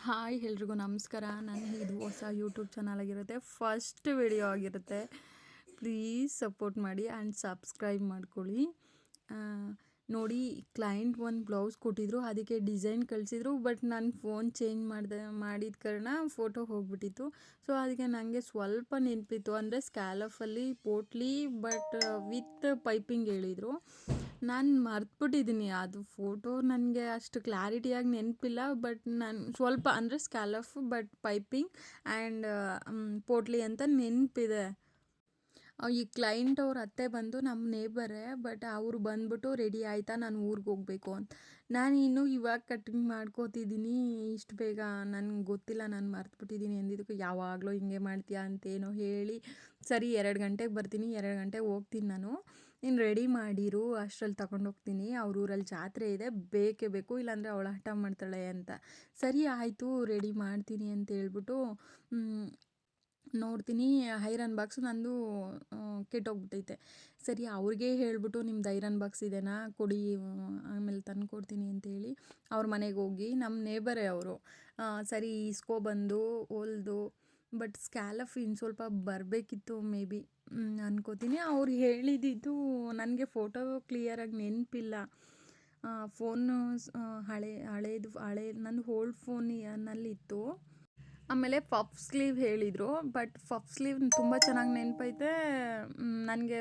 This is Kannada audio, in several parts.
ಹಾಯ್ ಎಲ್ರಿಗೂ ನಮಸ್ಕಾರ. ಇದು ಹೊಸ ಯೂಟ್ಯೂಬ್ ಚಾನಲ್ ಆಗಿರುತ್ತೆ, ಫಸ್ಟ್ ವಿಡಿಯೋ ಆಗಿರುತ್ತೆ. ಪ್ಲೀಸ್ ಸಪೋರ್ಟ್ ಮಾಡಿ ಆ್ಯಂಡ್ ಸಬ್ಸ್ಕ್ರೈಬ್ ಮಾಡ್ಕೊಳ್ಳಿ. ನೋಡಿ, ಕ್ಲೈಂಟ್ ಒಂದು ಬ್ಲೌಸ್ ಕೊಟ್ಟಿದ್ರು, ಅದಕ್ಕೆ ಡಿಸೈನ್ ಕಳಿಸಿದ್ರು. ಬಟ್ ನಾನು ಫೋನ್ ಚೇಂಜ್ ಮಾಡಿದ ಕಾರಣ ಫೋಟೋ ಹೋಗ್ಬಿಟ್ಟಿತ್ತು. ಸೊ ಅದಕ್ಕೆ ನನಗೆ ಸ್ವಲ್ಪ ನೆನಪಿತ್ತು, ಅಂದರೆ ಸ್ಕ್ಯಾಲಫಲ್ಲಿ ಪೋಟ್ಲಿ ಬಟ್ ವಿತ್ ಪೈಪಿಂಗ್ ಹೇಳಿದರು. ನಾನು ಮರ್ತ್ಬಿಟ್ಟಿದ್ದೀನಿ, ಅದು ಫೋಟೋ ನನಗೆ ಅಷ್ಟು ಕ್ಲಾರಿಟಿಯಾಗಿ ನೆನಪಿಲ್ಲ. ಬಟ್ ನಾನು ಸ್ವಲ್ಪ ಅಂದರೆ ಸ್ಕ್ಯಾಲಫ್ ಬಟ್ ಪೈಪಿಂಗ್ ಆ್ಯಂಡ್ ಪೋಟ್ಲಿ ಅಂತ ನೆನಪಿದೆ. ಈ ಕ್ಲೈಂಟ್ ಅವ್ರ ಅತ್ತೆ ಬಂದು ನಮ್ಮ ನೇಬರೇ, ಬಟ್ ಅವರು ಬಂದ್ಬಿಟ್ಟು ರೆಡಿ ಆಯಿತಾ ನಾನು ಊರಿಗೆ ಹೋಗಬೇಕು ಅಂತ. ನಾನು ಇನ್ನೂ ಇವಾಗ ಕಟಿಂಗ್ ಮಾಡ್ಕೋತಿದ್ದೀನಿ, ಇಷ್ಟು ಬೇಗ ನನಗೆ ಗೊತ್ತಿಲ್ಲ, ನಾನು ಮರ್ತ್ಬಿಟ್ಟಿದ್ದೀನಿ ಅಂದಿದ್ದಕ್ಕೆ ಯಾವಾಗಲೂ ಹಿಂಗೆ ಮಾಡ್ತೀಯಾ ಅಂತೇನೋ ಹೇಳಿ, ಸರಿ 2 ಗಂಟೆಗೆ ಬರ್ತೀನಿ, 2 ಗಂಟೆಗೆ ಹೋಗ್ತೀನಿ ನಾನು, ನೀನು ರೆಡಿ ಮಾಡಿರು, ಅಷ್ಟರಲ್ಲಿ ತಗೊಂಡೋಗ್ತೀನಿ, ಅವ್ರ ಊರಲ್ಲಿ ಜಾತ್ರೆ ಇದೆ, ಬೇಕೇ ಬೇಕು, ಇಲ್ಲಾಂದರೆ ಅವಳು ಹಠ ಮಾಡ್ತಾಳೆ ಅಂತ. ಸರಿ ಆಯಿತು, ರೆಡಿ ಮಾಡ್ತೀನಿ ಅಂತ ಹೇಳ್ಬಿಟ್ಟು ನೋಡ್ತೀನಿ, ಐರನ್ ಬಾಕ್ಸು ನಂದು ಕೆಟ್ಟೋಗ್ಬಿಟ್ಟೈತೆ. ಸರಿ ಅವ್ರಿಗೆ ಹೇಳ್ಬಿಟ್ಟು, ನಿಮ್ದು ಐರನ್ ಬಾಕ್ಸ್ ಇದೆನಾ ಕೊಡಿ, ಆಮೇಲೆ ತಂದು ಕೊಡ್ತೀನಿ ಅಂತೇಳಿ ಅವ್ರ ಮನೆಗೆ ಹೋಗಿ, ನಮ್ಮ ನೇಬರೇ ಅವರು, ಸರಿ ಇಸ್ಕೊಬಂದು ಹೊಲ್ದು. ಬಟ್ ಸ್ಕ್ಯಾಲಫ್ ಇನ್ನು ಸ್ವಲ್ಪ ಬರಬೇಕಿತ್ತು ಮೇ ಬಿ ಅನ್ಕೋತೀನಿ. ಅವ್ರು ಹೇಳಿದ್ದು ನನಗೆ ಫೋಟೋ ಕ್ಲಿಯರಾಗಿ ನೆನಪಿಲ್ಲ. ಫೋನು ಹಳೇದು ನಂದು ಓಲ್ಡ್ ಫೋನಲ್ಲಿತ್ತು. ಆಮೇಲೆ ಪಫ್ ಸ್ಲೀವ್ ಹೇಳಿದರು, ಬಟ್ ಪಫ್ ಸ್ಲೀವ್ ತುಂಬ ಚೆನ್ನಾಗಿ ನೆನಪೈತೆ. ನನಗೆ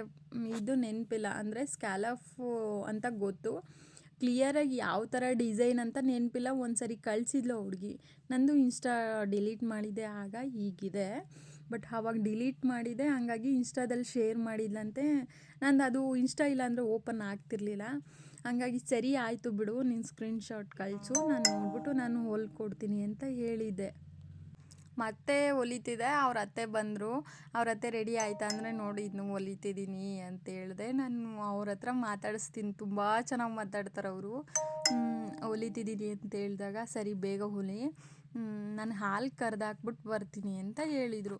ಇದು ನೆನಪಿಲ್ಲ, ಅಂದರೆ ಸ್ಕ್ಯಾಲಫು ಅಂತ ಗೊತ್ತು, ಕ್ಲಿಯರಾಗಿ ಯಾವ ಥರ ಡಿಸೈನ್ ಅಂತ ನೆನಪಿಲ್ಲ. ಒಂದು ಸರಿ ಕಳಿಸಿದ್ಲು ಹುಡುಗಿ, ನಂದು ಇನ್ಸ್ಟಾ ಡಿಲೀಟ್ ಮಾಡಿದೆ, ಆಗ ಹೀಗಿದೆ. ಬಟ್ ಆವಾಗ ಡಿಲೀಟ್ ಮಾಡಿದೆ, ಹಂಗಾಗಿ ಇನ್ಸ್ಟಾದಲ್ಲಿ ಶೇರ್ ಮಾಡಿದ್ಲಂತೆ. ನಂದು ಅದು ಇನ್ಸ್ಟಾ ಇಲ್ಲ ಅಂದರೆ ಓಪನ್ ಆಗ್ತಿರ್ಲಿಲ್ಲ. ಹಂಗಾಗಿ ಸರಿ ಆಯಿತು ಬಿಡು, ನೀನು ಸ್ಕ್ರೀನ್ಶಾಟ್ ಕಳಿಸು, ನಾನು ನೋಡ್ಬಿಟ್ಟು ನಾನು ಹೊಲ್ಕೊಡ್ತೀನಿ ಅಂತ ಹೇಳಿದ್ದೆ. ಮತ್ತೆ ಹೊಲಿತಿದ್ದೆ, ಅವ್ರ ಅತ್ತೆ ಬಂದರು. ಅವ್ರ ಅತ್ತೆ ರೆಡಿ ಆಯಿತಾ ಅಂದರೆ, ನೋಡಿ ಇದನ್ನು ಹೊಲಿತಿದ್ದೀನಿ ಅಂತ ಹೇಳಿದೆ. ನಾನು ಅವ್ರ ಹತ್ರ ಮಾತಾಡಿಸ್ತೀನಿ, ತುಂಬ ಚೆನ್ನಾಗಿ ಮಾತಾಡ್ತಾರೆ ಅವರು. ಹೊಲಿತಿದ್ದೀನಿ ಅಂತ ಹೇಳಿದಾಗ, ಸರಿ ಬೇಗ ಹೊಲಿ, ನಾನು ಹಾಲು ಕರೆದಾಕ್ಬಿಟ್ಟು ಬರ್ತೀನಿ ಅಂತ ಹೇಳಿದರು.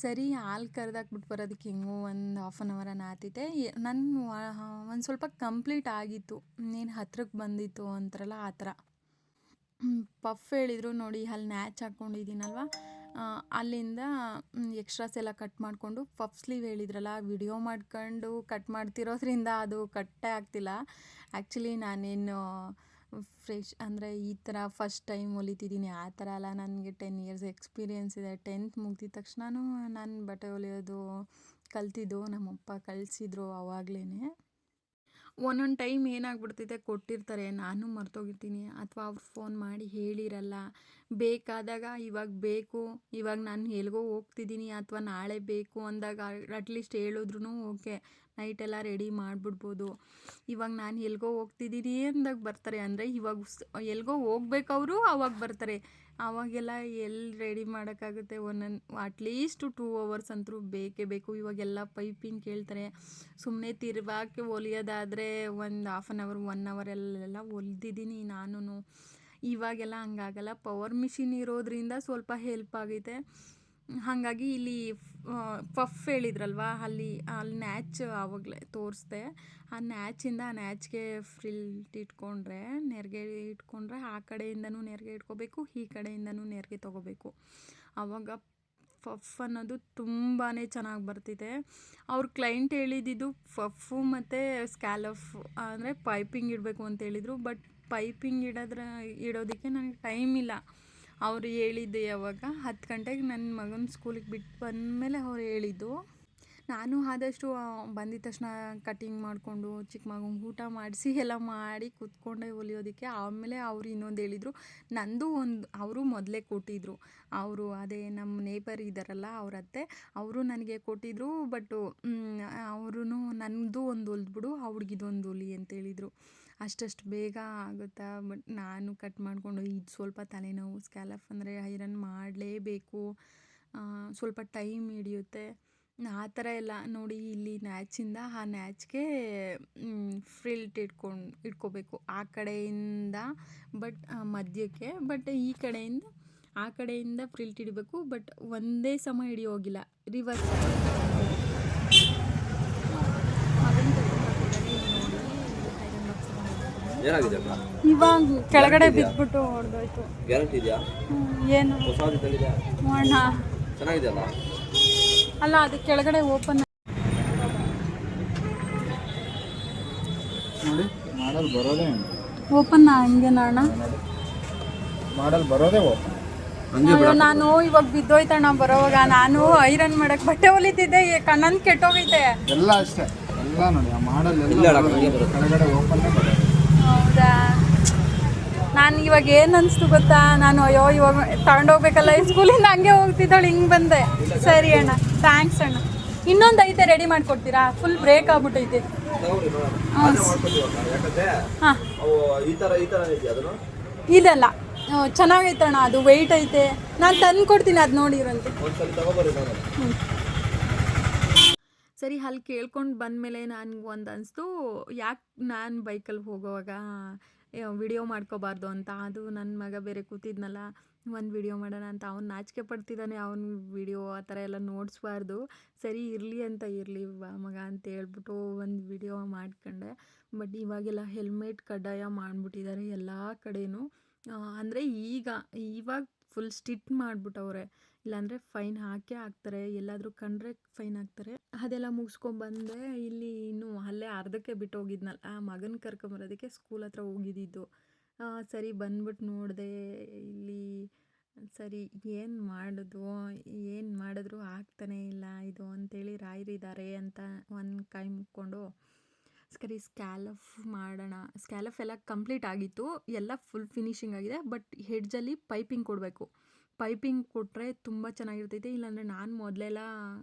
ಸರಿ ಹಾಲು ಕರೆದಾಕ್ಬಿಟ್ಟು ಬರೋದಕ್ಕೆ ಹೆಂಗೋ ಒಂದು 1/2 hour ಆತಿತೆ. ನಾನು ಒಂದು ಸ್ವಲ್ಪ ಕಂಪ್ಲೀಟ್ ಆಗಿತ್ತು, ನೀನು ಹತ್ರಕ್ಕೆ ಬಂದಿತ್ತು ಅಂತಾರಲ್ಲ ಆ ಥರ. ಪಫ್ ಹೇಳಿದರು, ನೋಡಿ ಅಲ್ಲಿ ನ್ಯಾಚ್ ಹಾಕ್ಕೊಂಡಿದ್ದೀನಲ್ವ, ಅಲ್ಲಿಂದ ಎಕ್ಸ್ಟ್ರಾಸ್ ಎಲ್ಲ ಕಟ್ ಮಾಡಿಕೊಂಡು, ಪಫ್ ಸ್ಲೀವ್ ಹೇಳಿದ್ರಲ್ಲ, ವಿಡಿಯೋ ಮಾಡ್ಕೊಂಡು ಕಟ್ ಮಾಡ್ತಿರೋದ್ರಿಂದ ಅದು ಕಟ್ಟೇ ಆಗ್ತಿಲ್ಲ. ಆ್ಯಕ್ಚುಲಿ ನಾನೇನು ಫ್ರೆಶ್ ಅಂದರೆ ಈ ಥರ ಫಸ್ಟ್ ಟೈಮ್ ಹೊಲಿತಿದ್ದೀನಿ ಆ ಥರ ಅಲ್ಲ, ನನಗೆ 10 years ಎಕ್ಸ್ಪೀರಿಯೆನ್ಸ್ ಇದೆ. 10th ಮುಗಿದ ತಕ್ಷಣವೂ ನಾನು ಬಟ್ಟೆ ಹೊಲಿಯೋದು ಕಲ್ತಿದ್ದು, ನಮ್ಮಪ್ಪ ಕಲಿಸಿದ್ರು ಆವಾಗಲೇ. ಒಂದೊಂದು ಟೈಮ್ ಏನಾಗ್ಬಿಡ್ತೈತೆ, ಕೊಟ್ಟಿರ್ತಾರೆ, ನಾನು ಮರ್ತೋಗಿರ್ತೀನಿ, ಅಥವಾ ಅವ್ರು ಫೋನ್ ಮಾಡಿ ಹೇಳಿರಲ್ಲ. ಬೇಕಾದಾಗ ಇವಾಗ ಬೇಕು, ಇವಾಗ ನಾನು ಎಲ್ಗೋ ಹೋಗ್ತಿದ್ದೀನಿ ಅಥವಾ ನಾಳೆ ಬೇಕು ಅಂದಾಗ ಅಟ್ಲೀಸ್ಟ್ ಹೇಳಿದ್ರೂ ಓಕೆ, ನೈಟೆಲ್ಲ ರೆಡಿ ಮಾಡಿಬಿಡ್ಬೋದು. ಇವಾಗ ನಾನು ಎಲ್ಗೋ ಹೋಗ್ತಿದ್ದೀನಿ ಅಂದಾಗ ಬರ್ತಾರೆ, ಅಂದರೆ ಇವಾಗ ಎಲ್ಗೋ ಹೋಗ್ಬೇಕವರು ಅವಾಗ ಬರ್ತಾರೆ. ಆವಾಗೆಲ್ಲ ಎಲ್ಲಿ ರೆಡಿ ಮಾಡೋಕ್ಕಾಗುತ್ತೆ, ಅಟ್ಲೀಸ್ಟ್ 2 hours ಅಂತೂ ಬೇಕೇ ಬೇಕು. ಇವಾಗೆಲ್ಲ ಪೈಪಿಂಗ್ ಕೇಳ್ತಾರೆ. ಸುಮ್ಮನೆ ತಿರ್ವಾಕಿ ಹೊಲಿಯೋದಾದರೆ ಒಂದು 1/2 hour 1 hour ಎಲ್ಲ ಹೊಲ್ದಿದ್ದೀನಿ ನಾನು. ಇವಾಗೆಲ್ಲ ಹಂಗಾಗಲ್ಲ, ಪವರ್ ಮಿಷಿನ್ ಇರೋದ್ರಿಂದ ಸ್ವಲ್ಪ ಹೆಲ್ಪ್ ಆಗೈತೆ. ಹಾಗಾಗಿ ಇಲ್ಲಿ ಪಫ್ ಹೇಳಿದ್ರಲ್ವ, ಅಲ್ಲಿ ನ್ಯಾಚ್ ಆವಾಗಲೇ ತೋರಿಸ್ದೆ. ಆ ನ್ಯಾಚ್ಗೆ ಫ್ರಿಲ್ ಇಟ್ಕೊಂಡ್ರೆ, ನೆರಿಗೆ ಇಟ್ಕೊಂಡ್ರೆ, ಆ ಕಡೆಯಿಂದನೂ ನೆರಿಗೆ ಇಟ್ಕೋಬೇಕು, ಈ ಕಡೆಯಿಂದನೂ ನೆರಿಗೆ ತೊಗೋಬೇಕು. ಆವಾಗ ಪಫ್ ಅನ್ನೋದು ತುಂಬಾ ಚೆನ್ನಾಗಿ ಬರ್ತಿದೆ. ಅವ್ರ ಕ್ಲೈಂಟ್ ಹೇಳಿದ್ದು ಪಫು ಮತ್ತು ಸ್ಕ್ಯಾಲಫ್ ಅಂದರೆ ಪೈಪಿಂಗ್ ಇಡಬೇಕು ಅಂತ ಹೇಳಿದರು. ಬಟ್ ಪೈಪಿಂಗ್ ಇಡೋದಕ್ಕೆ ನನಗೆ ಟೈಮ್ ಇಲ್ಲ. ಅವರು ಹೇಳಿದ್ದು ಯಾವಾಗ 10 ಗಂಟೆಗೆ ನನ್ನ ಮಗನ ಸ್ಕೂಲಿಗೆ ಬಿಟ್ಟು ಬಂದಮೇಲೆ ಅವ್ರು ಹೇಳಿದ್ದು. ನಾನು ಆದಷ್ಟು ಬಂದಿದ್ದ ತಕ್ಷಣ ಕಟಿಂಗ್ ಮಾಡಿಕೊಂಡು ಚಿಕ್ಕ ಮಗಂಗೆ ಊಟ ಮಾಡಿಸಿ ಎಲ್ಲ ಮಾಡಿ ಕೂತ್ಕೊಂಡೆ ಹೊಲಿಯೋದಕ್ಕೆ. ಆಮೇಲೆ ಅವರು ಇನ್ನೊಂದು ಹೇಳಿದರು, ನಂದು ಅವರು ಮೊದಲೇ ಕೊಟ್ಟಿದ್ದರು. ಅವರು ಅದೇ ನಮ್ಮ ನೇಬರ್ ಇದ್ದಾರಲ್ಲ ಅವ್ರ ಅತ್ತೆ, ಅವರು ನನಗೆ ಕೊಟ್ಟಿದ್ದರು. ಬಟ್ಟು ಅವರು ನನ್ನದು ಒಂದು ಹೊಲ್ದ್ಬಿಡು, ಹುಡುಗಿದೊಂದು ಹೊಲಿ ಅಂತೇಳಿದರು. ಅಷ್ಟು ಬೇಗ ಆಗುತ್ತಾ? ಬಟ್ ನಾನು ಕಟ್ ಮಾಡಿಕೊಂಡು, ಇದು ಸ್ವಲ್ಪ ತಲೆನೋವು, ಸ್ಕ್ಯಾಲಫ್ ಅಂದರೆ ಐರನ್ ಮಾಡಲೇಬೇಕು, ಸ್ವಲ್ಪ ಟೈಮ್ ಹಿಡಿಯುತ್ತೆ, ಆ ಥರ ಎಲ್ಲ. ನೋಡಿ, ಇಲ್ಲಿ ನ್ಯಾಚಿಂದ ಆ ನ್ಯಾಚ್ಗೆ ಫ್ರಿಲ್ಟ್ ಇಟ್ಕೋಬೇಕು ಆ ಕಡೆಯಿಂದ, ಬಟ್ ಮಧ್ಯಕ್ಕೆ, ಬಟ್ ಈ ಕಡೆಯಿಂದ ಆ ಕಡೆಯಿಂದ ಫ್ರಿಲ್ಟ್ ಹಿಡಿಬೇಕು. ಬಟ್ ಒಂದೇ ಸಮ ಹಿಡಿಯೋಗಿಲ್ಲ, ರಿವರ್ಸ್ ಅದನ್ನು ನೋಡಿ ಐರನ್ ಬಾಕ್ಸ್ ಏನಾಗಿದೆ ಅಕ್ಕ? ಇವಾಗ ಕೆಳಗಡೆ ಬಿದ್ದುಬಿಟ್ಟು ಹೊಡೆದೋಯ್ತು. ಗ್ಯಾರಂಟಿ ಇದೆಯಾ? ಏನು ಹೊಸದಿದೆ, ಮಾಡೋಣ ಚೆನ್ನಾಗಿದೆಯಲ್ಲ? ಅಲ್ಲ, ಅದು ಕೆಳಗಡೆ ಓಪನ್ ನೋಡಿ ಮಾಡಲ್ ಬರೋದೇ ಓಪನ್ ಹಂಗೆ ನಾಣ. ಮಾಡಲ್ ಬರೋದೇ ಓಪನ್. ಅಯ್ಯೋ, ನಾನು ಇವಾಗ ಬಿದ್ದೋಯ್ತಣ್ಣ ಬರೋವಾಗ. ನಾನು ಐರನ್ ಮಾಡಕ್ ಬಟ್ಟೆ ಹೊಲಿತಿದ್ದೆ, ಕಣ್ಣನ್ ಕೆಟ್ಟೋಗೈತೆ. ಎಲ್ಲ ಅಷ್ಟೇ, ಎಲ್ಲ ನೋಡಿ ಆ ಮಾಡಲ್ ಇಲ್ಲ ಎಲ್ಲ ಅಕ್ಕ, ಹಂಗೆ ಬರುತ್ತೆ. ಕೆಳಗಡೆ ಓಪನ್ನೇ ಬರೋದು. ಹೌದಾ? ನಾನು ಇವಾಗ ಏನು ಅನಿಸ್ತು ಗೊತ್ತಾ, ನಾನು ಅಯ್ಯೋ ಇವಾಗ ತಗೊಂಡೋಗ್ಬೇಕಲ್ಲ, ಈ ಸ್ಕೂಲಿಂದ ಹಂಗೆ ಹೋಗ್ತಿದ್ದಾಳೆ, ಹಿಂಗೆ ಬಂದೆ. ಸರಿ ಅಣ್ಣ, ಥ್ಯಾಂಕ್ಸ್ ಅಣ್ಣ. ಇನ್ನೊಂದು ಐತೆ, ರೆಡಿ ಮಾಡಿಕೊಡ್ತೀರಾ? ಫುಲ್ ಬ್ರೇಕ್ ಆಗ್ಬಿಟ್ಟೈತೆ. ತಗೊಳ್ಳಿ ನೋಡೋಣ. ಆದ್ರೆ ಮಾಡ್ಕೊತೀವಿ ಅಕ್ಕ. ಯಾಕಂದ್ರೆ ಹಾಂ, ಅವು ಈ ಥರ ಇದೆಯಾ ಅದನ್ನು? ಇದಲ್ಲ ಚೆನ್ನಾಗೈತಣ್ಣ, ಅದು ವೆಯ್ಟ್ ಐತೆ. ನಾನು ತಂದು ಕೊಡ್ತೀನಿ, ಅದು ನೋಡಿರಂತೆ. ಒಂದ್ಸಲ ತಗೊಬರ್ರಿ ನೋಡೋಣ. ಸರಿ, ಅಲ್ಲಿ ಕೇಳ್ಕೊಂಡು ಬಂದಮೇಲೆ ನನಗೆ ಒಂದು ಅನಿಸ್ತು, ಯಾಕೆ ನಾನು ಬೈಕಲ್ಲಿ ಹೋಗೋವಾಗ ವಿಡಿಯೋ ಮಾಡ್ಕೋಬಾರ್ದು ಅಂತ. ಅದು ನನ್ನ ಮಗ ಬೇರೆ ಕೂತಿದ್ನಲ್ಲ, ಒಂದು ವಿಡಿಯೋ ಮಾಡೋಣ ಅಂತ. ಅವ್ನು ನಾಚಿಕೆ ಪಡ್ತಿದ್ದಾನೆ, ಅವ್ನ ವಿಡಿಯೋ ಆ ಥರ ಎಲ್ಲ ನೋಡಿಸ್ಬಾರ್ದು. ಸರಿ ಇರಲಿ ಅಂತ, ಇರಲಿ ಬಾ ಮಗ ಅಂತ ಹೇಳ್ಬಿಟ್ಟು ಒಂದು ವಿಡಿಯೋ ಮಾಡ್ಕೊಂಡೆ. ಬಟ್ ಇವಾಗೆಲ್ಲ ಹೆಲ್ಮೆಟ್ ಕಡ್ಡಾಯ ಮಾಡಿಬಿಟ್ಟಿದ್ದಾರೆ ಎಲ್ಲ ಕಡೆಯೂ. ಅಂದರೆ ಇವಾಗ ಫುಲ್ ಸ್ಟ್ರಿಕ್ಟ್ ಮಾಡಿಬಿಟ್ಟವ್ರೆ. ಇಲ್ಲಾಂದರೆ ಫೈನ್ ಹಾಕೇ ಹಾಕ್ತಾರೆ, ಎಲ್ಲಾದರೂ ಕಂಡ್ರೆ ಫೈನ್ ಹಾಕ್ತಾರೆ. ಅದೆಲ್ಲ ಮುಗಿಸ್ಕೊಂಬಂದೆ. ಇಲ್ಲಿ ಇನ್ನೂ ಅಲ್ಲೇ ಅರ್ಧಕ್ಕೆ ಬಿಟ್ಟು ಹೋಗಿದ್ನಲ್ಲ, ಆ ಮಗನ ಕರ್ಕೊಂಬರೋದಕ್ಕೆ ಸ್ಕೂಲ್ ಹತ್ರ ಹೋಗಿದ್ದಿದ್ದು. ಸರಿ ಬಂದ್ಬಿಟ್ಟು ನೋಡಿದೆ ಇಲ್ಲಿ. ಸರಿ ಏನು ಮಾಡಿದ್ರು ಆಗ್ತಾನೇ ಇಲ್ಲ ಇದು ಅಂತೇಳಿ ರಾಯರಿದ್ದಾರೆ ಅಂತ ಒಂದು ಕೈ ಮುಕ್ಕೊಂಡು ಸರಿ ಸ್ಕ್ಯಾಲಫ್ ಮಾಡೋಣ. ಸ್ಕ್ಯಾಲಫ್ ಎಲ್ಲ ಕಂಪ್ಲೀಟ್ ಆಗಿತ್ತು, ಎಲ್ಲ ಫುಲ್ ಫಿನಿಶಿಂಗ್ ಆಗಿದೆ. ಬಟ್ ಹೆಡ್ಜಲ್ಲಿ ಪೈಪಿಂಗ್ ಕೊಡಬೇಕು. ಪೈಪಿಂಗ್ ಕೊಟ್ಟರೆ ತುಂಬ ಚೆನ್ನಾಗಿರ್ತೈತೆ. ಇಲ್ಲಾಂದರೆ ನಾನು ಮೊದಲೆಲ್ಲ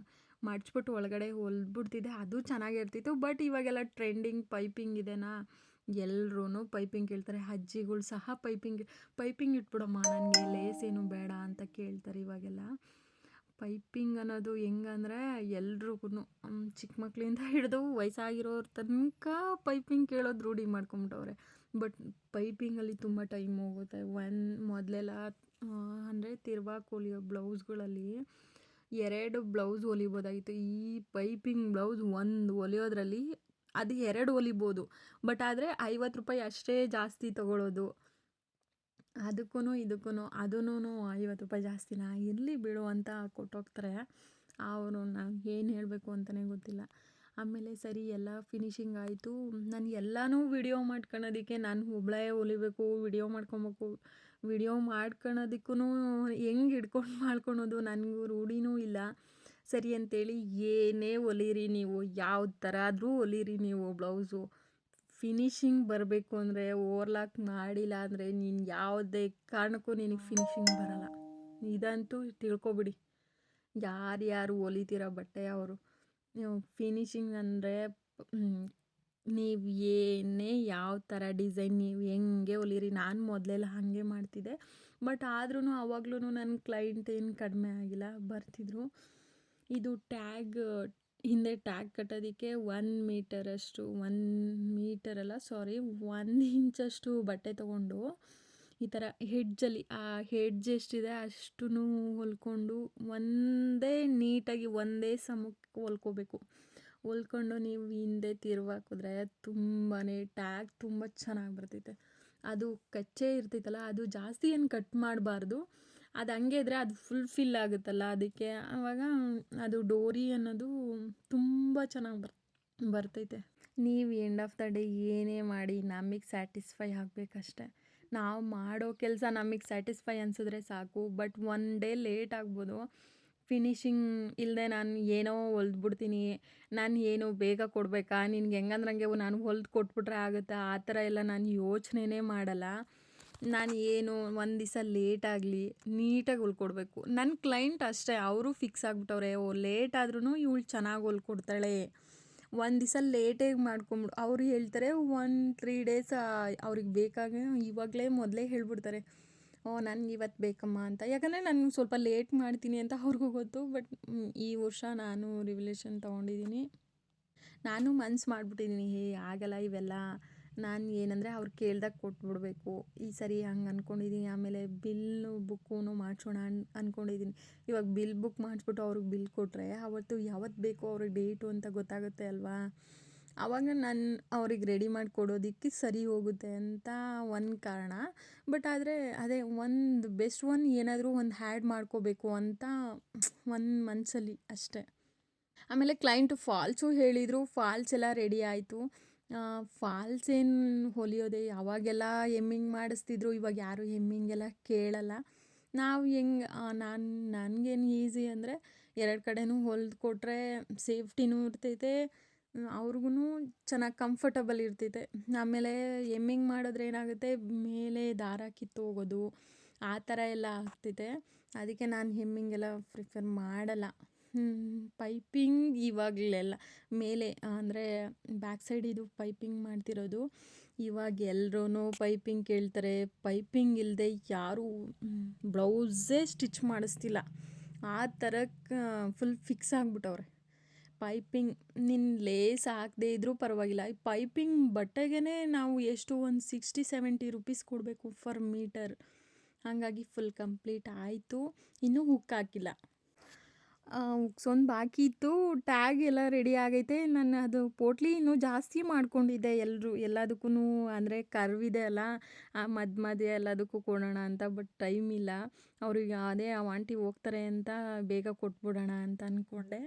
ಮಡ್ಚ್ಬಿಟ್ಟು ಒಳಗಡೆ ಹೊಲ್ದ್ಬಿಡ್ತಿದ್ದೆ, ಅದು ಚೆನ್ನಾಗಿರ್ತಿತ್ತು. ಬಟ್ ಇವಾಗೆಲ್ಲ ಟ್ರೆಂಡಿಂಗ್ ಪೈಪಿಂಗ್ ಇದೆನಾ, ಎಲ್ಲರೂ ಪೈಪಿಂಗ್ ಕೇಳ್ತಾರೆ. ಅಜ್ಜಿಗಳು ಸಹ ಪೈಪಿಂಗ್ ಇಟ್ಬಿಡಮ್ಮ, ನನಗೆ ಲೇಸ್ ಏನು ಬೇಡ ಅಂತ ಕೇಳ್ತಾರೆ ಇವಾಗೆಲ್ಲ. ಪೈಪಿಂಗ್ ಅನ್ನೋದು ಹೆಂಗಂದರೆ ಎಲ್ರಿಗೂ ಚಿಕ್ಕ ಮಕ್ಕಳಿಂದ ಹಿಡಿದು ವಯಸ್ಸಾಗಿರೋರ ತನಕ ಪೈಪಿಂಗ್ ಕೇಳೋದು ರೂಢಿ ಮಾಡ್ಕೊಂಬಿಟ್ಟವ್ರೆ. ಬಟ್ ಪೈಪಿಂಗಲ್ಲಿ ತುಂಬ ಟೈಮ್ ಹೋಗುತ್ತೆ. ಮೊದಲೆಲ್ಲ ಅಂದರೆ ತಿರ್ವಾಕ್ ಹೊಲಿಯೋ ಬ್ಲೌಸ್ಗಳಲ್ಲಿ 2 ಬ್ಲೌಸ್ ಹೊಲಿಬೋದಾಗಿತ್ತು. ಈ ಪೈಪಿಂಗ್ ಬ್ಲೌಸ್ ಒಂದು ಹೊಲಿಯೋದ್ರಲ್ಲಿ ಅದು 2 ಹೊಲಿಬೋದು. ಬಟ್ ಆದರೆ 50 ರೂಪಾಯಿ ಅಷ್ಟೇ ಜಾಸ್ತಿ ತೊಗೊಳ್ಳೋದು. ಅದಕ್ಕೂ ಅದೂ 50 ರೂಪಾಯಿ ಜಾಸ್ತಿನ, ಇರಲಿ ಬಿಡು ಅಂತ ಕೊಟ್ಟೋಗ್ತಾರೆ ಅವರು. ನಂಗೆ ಏನು ಹೇಳಬೇಕು ಅಂತಲೇ ಗೊತ್ತಿಲ್ಲ. ಆಮೇಲೆ ಸರಿ ಎಲ್ಲ ಫಿನಿಶಿಂಗ್ ಆಯಿತು. ನಾನು ಎಲ್ಲನೂ ವಿಡಿಯೋ ಮಾಡ್ಕೊಳೋದಕ್ಕೆ ನಾನು ಒಬ್ಬಳೇ ಹೊಲಿಬೇಕು, ವಿಡಿಯೋ ಮಾಡ್ಕೊಬೇಕು. ವಿಡಿಯೋ ಮಾಡ್ಕೊಳೋದಕ್ಕೂ ಹೆಂಗೆ ಹಿಡ್ಕೊಂಡು ಮಾಡ್ಕೊಳೋದು, ನನಗೂ ರೂಢಿನೂ ಇಲ್ಲ. ಸರಿ ಅಂತೇಳಿ ಏನೇ ಹೊಲೀರಿ ನೀವು, ಯಾವ ಥರ ಆದರೂ ಹೊಲೀರಿ ನೀವು ಬ್ಲೌಸು, ಫಿನಿಶಿಂಗ್ ಬರಬೇಕು ಅಂದರೆ ಓವರ್ಲಾಕ್ ಮಾಡಿಲ್ಲ ಅಂದರೆ ನೀನು ಯಾವುದೇ ಕಾರಣಕ್ಕೂ ನಿನಗೆ ಫಿನಿಶಿಂಗ್ ಬರಲ್ಲ. ಇದಂತೂ ತಿಳ್ಕೊಬಿಡಿ, ಯಾರ್ಯಾರು ಹೊಲಿತೀರ ಬಟ್ಟೆ ಅವರು. ಫಿನಿಶಿಂಗ್ ಅಂದರೆ ನೀವು ಏನೇ ಯಾವ ಥರ ಡಿಸೈನ್ ನೀವು ಹೆಂಗೆ ಹೊಲೀರಿ. ನಾನು ಮೊದಲೆಲ್ಲ ಹಾಗೆ ಮಾಡ್ತಿದ್ದೆ. ಬಟ್ ಆದ್ರೂ ಅವಾಗ್ಲೂ ನನ್ನ ಕ್ಲೈಂಟ್ ಏನು ಕಡಿಮೆ ಆಗಿಲ್ಲ, ಬರ್ತಿದ್ರು. ಇದು ಹಿಂದೆ ಟ್ಯಾಗ್ ಕಟ್ಟೋದಕ್ಕೆ 1 ಮೀಟರಷ್ಟು 1 ಮೀಟರಲ್ಲ 1 ಇಂಚಷ್ಟು ಬಟ್ಟೆ ತೊಗೊಂಡು ಈ ಥರ ಹೆಡ್ಜಲ್ಲಿ ಆ ಹೆಡ್ಜ್ ಎಷ್ಟಿದೆ ಅಷ್ಟು ಹೊಲ್ಕೊಂಡು ಒಂದೇ ನೀಟಾಗಿ ಒಂದೇ ಸಮಕ್ಕೆ ಹೊಲ್ಕೋಬೇಕು. ಹೊಲ್ಕೊಂಡು ನೀವು ಹಿಂದೆ ತಿರುವಾಕಿದ್ರೆ ತುಂಬಾ ಟ್ಯಾಗ್ ತುಂಬ ಚೆನ್ನಾಗಿ ಬರ್ತೈತೆ. ಅದು ಕಚ್ಚೆ ಇರ್ತೈತಲ್ಲ, ಅದು ಜಾಸ್ತಿ ಏನು ಕಟ್ ಮಾಡಬಾರ್ದು. ಅದು ಹಂಗೆ ಇದ್ದರೆ ಅದು ಫಿಲ್ ಆಗುತ್ತಲ್ಲ, ಅದಕ್ಕೆ ಆವಾಗ ಅದು ಡೋರಿ ಅನ್ನೋದು ತುಂಬ ಚೆನ್ನಾಗಿ ಬರ್ತೈತೆ. ನೀವು ಎಂಡ್ ಆಫ್ ದ ಡೇ ಏನೇ ಮಾಡಿ ನಮಗೆ ಸ್ಯಾಟಿಸ್ಫೈ ಆಗಬೇಕಷ್ಟೆ. ನಾವು ಮಾಡೋ ಕೆಲಸ ನಮಗೆ ಸ್ಯಾಟಿಸ್ಫೈ ಅನಿಸಿದ್ರೆ ಸಾಕು. ಬಟ್ 1 ಡೇ ಲೇಟ್ ಆಗ್ಬೋದು. ಫಿನಿಶಿಂಗ್ ಇಲ್ಲದೆ ನಾನು ಏನೋ ಹೊಲ್ದ್ಬಿಡ್ತೀನಿ, ನಾನು ಏನು ಬೇಗ ಕೊಡಬೇಕಾ, ನಿನ್ಗೆ ಹೆಂಗಂದ್ರಂಗೆ ನಾನು ಹೊಲ್ದು ಕೊಟ್ಬಿಟ್ರೆ ಆಗುತ್ತಾ, ಆ ಥರ ಎಲ್ಲ ನಾನು ಯೋಚನೆನೇ ಮಾಡಲ್ಲ. ನಾನು ಏನು ಒಂದು ದಿವಸ ಲೇಟಾಗಲಿ ನೀಟಾಗಿ ಹೊಲ್ಕೊಡ್ಬೇಕು. ನನ್ನ ಕ್ಲೈಂಟ್ ಅಷ್ಟೇ, ಅವರು ಫಿಕ್ಸ್ ಆಗಿಬಿಟ್ಟವ್ರೆ. ಲೇಟ್ ಆದ್ರೂ ಇವಳು ಚೆನ್ನಾಗಿ ಹೊಲ್ಕೊಡ್ತಾಳೆ. ಒಂದು ದಿವಸ ಲೇಟಾಗಿ ಮಾಡ್ಕೊಂಬಿಡು ಅವರು ಹೇಳ್ತಾರೆ. 3 ಡೇಸ್ ಅವ್ರಿಗೆ ಬೇಕಾಗಿ ಇವಾಗಲೇ ಮೊದಲೇ ಹೇಳ್ಬಿಡ್ತಾರೆ, ನನಗೆ ಇವತ್ತು ಬೇಕಮ್ಮ ಅಂತ. ಯಾಕಂದರೆ ನಾನು ಸ್ವಲ್ಪ ಲೇಟ್ ಮಾಡ್ತೀನಿ ಅಂತ ಅವ್ರಿಗೂ ಗೊತ್ತು. ಬಟ್ ಈ ವರ್ಷ ನಾನು ರಿವ್ಯುಲೇಷನ್ ತೊಗೊಂಡಿದ್ದೀನಿ. ನಾನು ಮನ್ಸು ಮಾಡಿಬಿಟ್ಟಿದ್ದೀನಿ, ಆಗಲ್ಲ ಇವೆಲ್ಲ. ನಾನು ಏನಂದರೆ ಅವ್ರು ಕೇಳ್ದಾಗ ಕೊಟ್ಬಿಡ್ಬೇಕು. ಈ ಸರಿ ಹಂಗೆ ಅಂದ್ಕೊಂಡಿದ್ದೀನಿ. ಆಮೇಲೆ ಬುಕ್ಕೂ ಮಾಡಿಸೋಣ ಅಂದ್ಕೊಂಡಿದ್ದೀನಿ. ಇವಾಗ ಬುಕ್ ಮಾಡಿಸ್ಬಿಟ್ಟು ಅವ್ರಿಗೆ ಬಿಲ್ ಕೊಟ್ಟರೆ ಅವತ್ತು ಯಾವತ್ತು ಬೇಕೋ ಅವ್ರಿಗೆ ಡೇಟು ಅಂತ ಗೊತ್ತಾಗುತ್ತೆ ಅಲ್ವಾ. ಆವಾಗ ನಾನು ಅವ್ರಿಗೆ ರೆಡಿ ಮಾಡಿ ಕೊಡೋದಕ್ಕೆ ಸರಿ ಹೋಗುತ್ತೆ ಅಂತ ಒಂದು ಕಾರಣ. ಬಟ್ ಆದರೆ ಅದೇ ಒಂದು ಬೆಸ್ಟ್ ಒನ್ ಏನಾದರೂ ಒಂದು ಹ್ಯಾಡ್ ಮಾಡ್ಕೋಬೇಕು ಅಂತ ಒಂದು ಮನಸ್ಸಲ್ಲಿ ಅಷ್ಟೇ. ಆಮೇಲೆ ಕ್ಲೈಂಟು ಫಾಲ್ಸು ಹೇಳಿದರು, ಫಾಲ್ಸ್ ಎಲ್ಲ ರೆಡಿ ಆಯಿತು. ಫಾಲ್ಸ್ ಏನು ಹೊಲಿಯೋದೆ, ಯಾವಾಗೆಲ್ಲ ಹೆಮ್ಮಿಂಗ್ ಮಾಡಿಸ್ತಿದ್ರು, ಇವಾಗ ಯಾರು ಹೆಮ್ಮಿಂಗೆಲ್ಲ ಕೇಳಲ್ಲ. ನಾವು ಹೆಂಗೆ ನನಗೇನು ಈಸಿ ಅಂದರೆ 2 ಕಡೆನೂ ಹೊಲ್ದು ಕೊಟ್ಟರೆ ಸೇಫ್ಟಿನೂ ಇರ್ತೈತೆ, ಅವ್ರಿಗೂ ಚೆನ್ನಾಗಿ ಕಂಫರ್ಟಬಲ್ ಇರ್ತೈತೆ. ಆಮೇಲೆ ಹೆಮ್ಮಿಂಗ್ ಮಾಡಿದ್ರೆ ಏನಾಗುತ್ತೆ, ಮೇಲೆ ದಾರ ಕಿತ್ತೋಗೋದು ಆ ಥರ ಎಲ್ಲ ಆಗ್ತೈತೆ. ಅದಕ್ಕೆ ನಾನು ಹೆಮ್ಮಿಂಗೆಲ್ಲ ಪ್ರಿಫರ್ ಮಾಡಲ್ಲ. ಪೈಪಿಂಗ್ ಇವಾಗಲೆಲ್ಲ ಮೇಲೆ ಅಂದರೆ ಬ್ಯಾಕ್ ಸೈಡ್ ಇದು ಪೈಪಿಂಗ್ ಮಾಡ್ತಿರೋದು. ಇವಾಗ ಎಲ್ಲರೂ ಪೈಪಿಂಗ್ ಕೇಳ್ತಾರೆ. ಪೈಪಿಂಗ್ ಇಲ್ಲದೆ ಯಾರೂ ಬ್ಲೌಸೇ ಸ್ಟಿಚ್ ಮಾಡಿಸ್ತಿಲ್ಲ. ಆ ಥರಕ್ಕೆ ಫುಲ್ ಫಿಕ್ಸ್ ಆಗಿಬಿಟ್ಟವ್ರೆ. ಪೈಪಿಂಗ್ ನಿನ್ನ ಲೇಸ್ ಹಾಕದೇ ಇದ್ದರೂ ಪರವಾಗಿಲ್ಲ, ಈ ಪೈಪಿಂಗ್ ಬಟ್ಟೆಗೇ ನಾವು ಎಷ್ಟು ಒಂದು 60-70 ರುಪೀಸ್ ಕೊಡಬೇಕು ಫರ್ ಮೀಟರ್. ಹಾಗಾಗಿ ಫುಲ್ ಕಂಪ್ಲೀಟ್ ಆಯಿತು. ಇನ್ನೂ ಹುಕ್ ಹಾಕಿಲ್ಲ. ಹುಕ್ಸೊಂದು ಬಾಕಿ ಇತ್ತು. ಟ್ಯಾಗ್ ಎಲ್ಲ ರೆಡಿ ಆಗೈತೆ. ನಾನು ಅದು ಪೋಟ್ಲಿ ಇನ್ನೂ ಜಾಸ್ತಿ ಮಾಡ್ಕೊಂಡಿದ್ದೆ ಎಲ್ಲದಕ್ಕೂ. ಅಂದರೆ ಕರ್ವ್ ಇದೆ ಅಲ್ಲ, ಆ ಮಧ್ಯೆ ಎಲ್ಲದಕ್ಕೂ ಕೊಡೋಣ ಅಂತ. ಬಟ್ ಟೈಮ್ ಇಲ್ಲ. ಅವ್ರಿಗೆ ಅದೇ ಆ ಆಂಟಿ ಹೋಗ್ತಾರೆ ಅಂತ ಬೇಗ ಕೊಟ್ಬಿಡೋಣ ಅಂತ ಅಂದ್ಕೊಂಡೆ.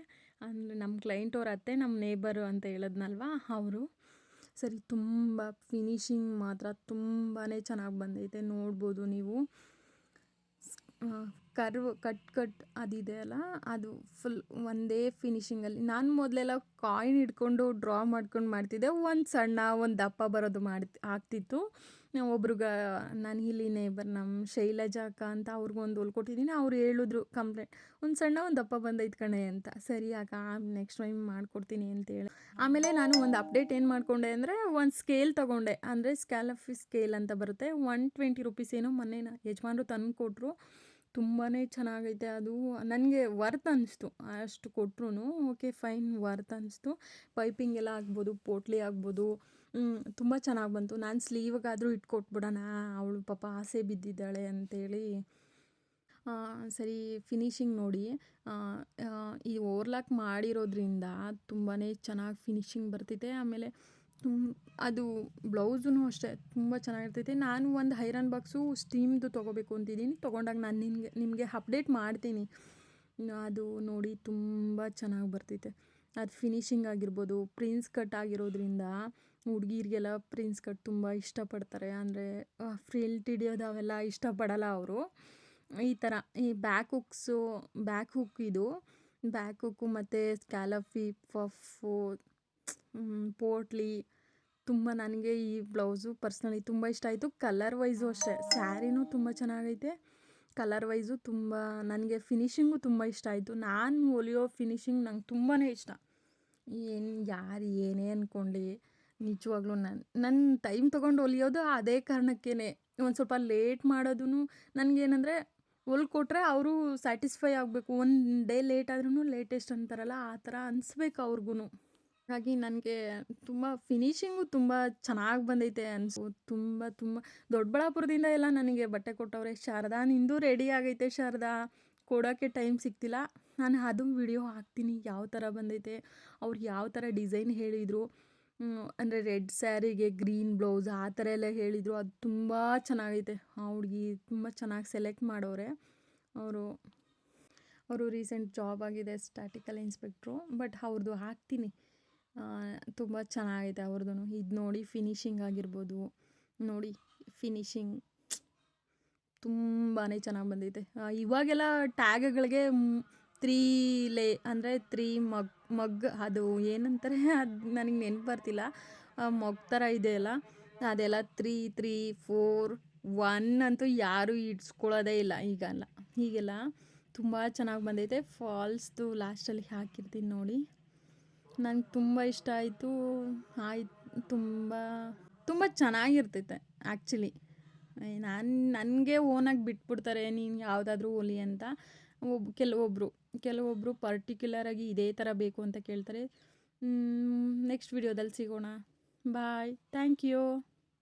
ಅಂದರೆ ನಮ್ಮ ಕ್ಲೈಂಟ್ ಅವ್ರ ಅತ್ತೆ, ನಮ್ಮ ನೇಬರು ಅಂತ ಹೇಳಿದ್ನಲ್ವ ಅವರು. ಸರಿ, ತುಂಬ ಫಿನಿಶಿಂಗ್ ಮಾತ್ರ ತುಂಬಾ ಚೆನ್ನಾಗಿ ಬಂದೈತೆ, ನೋಡ್ಬೋದು ನೀವು. ಕರ್ವ್ ಕಟ್ ಅದಿದೆ ಅಲ್ಲ, ಅದು ಫುಲ್ ಒಂದೇ ಫಿನಿಶಿಂಗಲ್ಲಿ. ನಾನು ಮೊದಲೆಲ್ಲ ಕಾಯಿನ್ ಹಿಡ್ಕೊಂಡು ಡ್ರಾ ಮಾಡ್ಕೊಂಡು ಮಾಡ್ತಿದ್ದೆ. ಒಂದು ಸಣ್ಣ ಒಂದು ದಪ್ಪ ಬರೋದು ಆಗ್ತಿತ್ತು. ನಾನು ಇಲ್ಲಿ ನೇಬರ್ ನಮ್ಮ ಶೈಲಜಾ ಅಕ್ಕ ಅಂತ ಅವ್ರಿಗೊಂದು ಹೊಲ್ಕೊಟ್ಟಿದ್ದೀನಿ. ಅವ್ರು ಹೇಳಿದ್ರು ಕಂಪ್ಲೇಂಟ್, ಒಂದು ಸಣ್ಣ ಒಂದು ದಪ್ಪ ಬಂದೈತೆ ಕಣೆ ಅಂತ. ಸರಿ ಅಕ್ಕ, ನೆಕ್ಸ್ಟ್ ಟೈಮ್ ಮಾಡಿಕೊಡ್ತೀನಿ ಅಂತೇಳಿ. ಆಮೇಲೆ ನಾನು ಒಂದು ಅಪ್ಡೇಟ್ ಏನು ಮಾಡಿಕೊಂಡೆ ಅಂದರೆ, ಒಂದು ಸ್ಕೇಲ್ ತೊಗೊಂಡೆ. ಅಂದರೆ ಸ್ಕ್ಯಾಲಫಿ ಸ್ಕೇಲ್ ಅಂತ ಬರುತ್ತೆ. 120 ರುಪೀಸ್ ಏನೋ ಮೊನ್ನೆ ಯಜಮಾನ್ರು ತಂದು ಕೊಟ್ಟರು. ತುಂಬಾ ಚೆನ್ನಾಗೈತೆ ಅದು. ನನಗೆ ವರ್ತ್ ಅನ್ನಿಸ್ತು. ಅಷ್ಟು ಕೊಟ್ಟರು ಓಕೆ ಫೈನ್, ವರ್ತ್ ಅನ್ನಿಸ್ತು. ಪೈಪಿಂಗ್ ಎಲ್ಲ ಆಗ್ಬೋದು, ಪೋಟ್ಲಿ ಆಗ್ಬೋದು, ತುಂಬ ಚೆನ್ನಾಗಿ ಬಂತು. ನಾನು ಸ್ಲೀವ್ಗಾದರೂ ಇಟ್ಕೊಟ್ಬಿಡೋಣ, ಅವಳು ಪಾಪ ಆಸೆ ಬಿದ್ದಿದ್ದಾಳೆ ಅಂತೇಳಿ. ಸರಿ, ಫಿನಿಶಿಂಗ್ ನೋಡಿ. ಈ ಓವರ್ಲಾಕ್ ಮಾಡಿರೋದ್ರಿಂದ ತುಂಬಾ ಚೆನ್ನಾಗಿ ಫಿನಿಶಿಂಗ್ ಬರ್ತಿದೆ. ಆಮೇಲೆ ಅದು ಬ್ಲೌಸೂ ಅಷ್ಟೇ ತುಂಬ ಚೆನ್ನಾಗಿರ್ತೈತೆ. ನಾನು ಒಂದು ಐರನ್ ಬಾಕ್ಸು ಸ್ಟೀಮ್ದು ತೊಗೋಬೇಕು ಅಂತಿದ್ದೀನಿ. ತೊಗೊಂಡಾಗ ನಾನು ನಿಮಗೆ ಅಪ್ಡೇಟ್ ಮಾಡ್ತೀನಿ. ಅದು ನೋಡಿ ತುಂಬ ಚೆನ್ನಾಗಿ ಬರ್ತೈತೆ. ಅದು ಫಿನಿಶಿಂಗ್ ಆಗಿರ್ಬೋದು, ಪ್ರಿನ್ಸ್ ಕಟ್ ಆಗಿರೋದ್ರಿಂದ ಹುಡುಗಿರಿಗೆಲ್ಲ ಪ್ರಿನ್ಸ್ ಕಟ್ ತುಂಬ ಇಷ್ಟಪಡ್ತಾರೆ. ಅಂದರೆ ಫ್ರಿಲ್ಟ್ ಹಿಡಿಯೋದು ಅವೆಲ್ಲ ಇಷ್ಟಪಡಲ್ಲ ಅವರು. ಈ ಥರ ಈ ಬ್ಯಾಕ್ ಹುಕ್ ಇದು ಬ್ಯಾಕ್ ಹುಕ್ಕು ಮತ್ತು ಸ್ಕ್ಯಾಲಫಿ ಪಫು ಪೋಟ್ಲಿ ತುಂಬ ನನಗೆ ಈ ಬ್ಲೌಸು ಪರ್ಸ್ನಲಿ ತುಂಬ ಇಷ್ಟ ಆಯಿತು. ಕಲರ್ ವೈಸು ಅಷ್ಟೇ, ಸ್ಯಾರಿನೂ ತುಂಬ ಚೆನ್ನಾಗೈತೆ. ಕಲರ್ ವೈಸು ತುಂಬ ನನಗೆ ಫಿನಿಶಿಂಗು ತುಂಬ ಇಷ್ಟ ಆಯಿತು. ನಾನು ಹೊಲಿಯೋ ಫಿನಿಶಿಂಗ್ ನಂಗೆ ತುಂಬಾ ಇಷ್ಟ. ಯಾರು ಏನೇ ಅಂದ್ಕೊಳ್ಳಿ, ನಿಜವಾಗ್ಲೂ ನನ್ನ ಟೈಮ್ ತೊಗೊಂಡು ಹೊಲಿಯೋದು ಅದೇ ಕಾರಣಕ್ಕೇ. ಒಂದು ಸ್ವಲ್ಪ ಲೇಟ್ ಮಾಡೋದು ನನಗೇನಂದರೆ, ಹೊಲ್ಕೊಟ್ರೆ ಅವರು ಸ್ಯಾಟಿಸ್ಫೈ ಆಗಬೇಕು. ಒಂದು ಡೇ ಲೇಟ್ ಆದ್ರೂ ಲೇಟೆಸ್ಟ್ ಅಂತಾರಲ್ಲ, ಆ ಥರ ಅನಿಸ್ಬೇಕು ಅವ್ರಿಗೂ. ಹಾಗಾಗಿ ನನಗೆ ತುಂಬ ಫಿನಿಶಿಂಗು ತುಂಬ ಚೆನ್ನಾಗಿ ಬಂದೈತೆ ತುಂಬ ದೊಡ್ಡಬಳ್ಳಾಪುರದಿಂದ ಎಲ್ಲ ನನಗೆ ಬಟ್ಟೆ ಕೊಟ್ಟವ್ರೆ. ಶಾರದಾ, ನಿಂದು ರೆಡಿ ಆಗೈತೆ ಶಾರದಾ, ಕೊಡೋಕ್ಕೆ ಟೈಮ್ ಸಿಗ್ತಿಲ್ಲ. ನಾನು ಅದು ವಿಡಿಯೋ ಹಾಕ್ತೀನಿ, ಯಾವ ಥರ ಬಂದೈತೆ, ಅವ್ರು ಯಾವ ಥರ ಡಿಸೈನ್ ಹೇಳಿದರು. ಅಂದರೆ ರೆಡ್ ಸ್ಯಾರಿಗೆ ಗ್ರೀನ್ ಬ್ಲೌಸ್ ಆ ಥರ ಎಲ್ಲ ಹೇಳಿದರು. ಅದು ತುಂಬ ಚೆನ್ನಾಗೈತೆ. ಆ ಹುಡುಗಿ ತುಂಬ ಚೆನ್ನಾಗಿ ಸೆಲೆಕ್ಟ್ ಮಾಡೋರೆ. ಅವರು ರೀಸೆಂಟ್ ಜಾಬ್ ಆಗಿದೆ, ಸ್ಟ್ಯಾಟಿಕಲ್ ಇನ್ಸ್ಪೆಕ್ಟ್ರು. ಬಟ್ ಅವ್ರದ್ದು ಹಾಕ್ತೀನಿ, ತುಂಬ ಚೆನ್ನಾಗೈತೆ ಅವ್ರದ್ದು. ಇದು ನೋಡಿ ಫಿನಿಶಿಂಗ್ ಆಗಿರ್ಬೋದು, ನೋಡಿ ಫಿನಿಶಿಂಗ್ ತುಂಬಾ ಚೆನ್ನಾಗಿ ಬಂದೈತೆ. ಇವಾಗೆಲ್ಲ ಟ್ಯಾಗ್ಗಳಿಗೆ 3 ಮಗ್ ಅದು ಏನಂತಾರೆ, ಅದು ನನಗೆ ನೆನಪು ಬರ್ತಿಲ್ಲ. ಮಗ್ ಥರ ಇದೆಯಲ್ಲ, ಅದೆಲ್ಲ 3, 3, 4, 1 ಅಂತೂ ಯಾರೂ ಇಡ್ಸ್ಕೊಳ್ಳೋದೇ ಇಲ್ಲ ಹೀಗೆಲ್ಲ ತುಂಬ ಚೆನ್ನಾಗಿ ಬಂದೈತೆ. ಫಾಲ್ಸ್ದು ಲಾಸ್ಟಲ್ಲಿ ಹಾಕಿರ್ತೀನಿ ನೋಡಿ. ನಂಗೆ ತುಂಬ ಇಷ್ಟ ಆಯಿತು. ತುಂಬ ಚೆನ್ನಾಗಿರ್ತೈತೆ ಆ್ಯಕ್ಚುಲಿ. ನನಗೆ ಓನಾಗಿ ಬಿಟ್ಬಿಡ್ತಾರೆ, ನೀನು ಯಾವುದಾದ್ರೂ ಹೊಲಿ ಅಂತ. ಕೆಲವೊಬ್ಬರು ಪರ್ಟಿಕ್ಯುಲರಾಗಿ ಇದೇ ಥರ ಬೇಕು ಅಂತ ಕೇಳ್ತಾರೆ. ನೆಕ್ಸ್ಟ್ ವಿಡಿಯೋದಲ್ಲಿ ಸಿಗೋಣ. ಬಾಯ್, ಥ್ಯಾಂಕ್ ಯು.